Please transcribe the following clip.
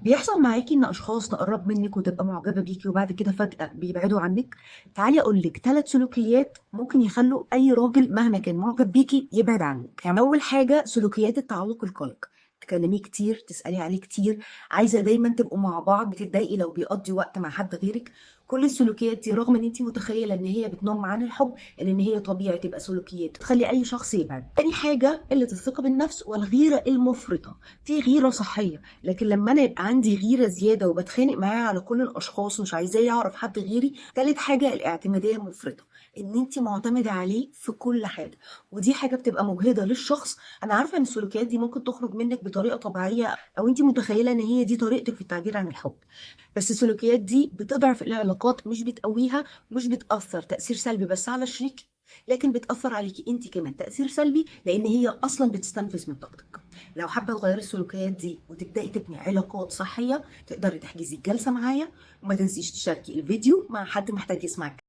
بيحصل معاكي ان اشخاص تقرب منك وتبقى معجبه بيكي وبعد كده فجاه بيبعدوا عنك؟ تعالي اقول لك 3 سلوكيات ممكن يخلوا اي راجل مهما كان معجب بيكي يبعد عنك. يعني اول حاجه سلوكيات التعلق القلق، تكلميه كتير، تسالي عليه كتير، عايزه دايما تبقوا مع بعض، بتتضايقي لو بيقضي وقت مع حد غيرك. كل السلوكيات دي رغم ان انت متخيله ان هي بتنم عن الحب، ان هي طبيعي تبقى سلوكيات تخلي اي شخص يبعد. تاني حاجه قله الثقه بالنفس والغيره المفرطه. في غيره صحيه، لكن لما انا يبقى عندي غيره زياده وبتخانق معاه على كل الاشخاص ومش عايزاه يعرف حد غيري. تالت حاجه الاعتماديه المفرطه، ان انت معتمده عليه في كل حاجه، ودي حاجه بتبقى مجهده للشخص. انا عارفه ان السلوكيات دي ممكن تخرج منك بطريقه طبيعيه، او انت متخيله ان هي دي طريقتك في التعبير عن الحب، بس السلوكيات دي بتضعف العلاقات، مش بتقويها، مش بتاثر تاثير سلبي بس على الشريك، لكن بتاثر عليكي انت كمان تاثير سلبي، لان هي اصلا بتستنفذ من طاقتك. لو حابه تغيري السلوكيات دي وتبداي تبني علاقات صحيه، تقدري تحجزي الجلسه معايا، وما تنسيش تشاركي الفيديو مع حد محتاج يسمعك.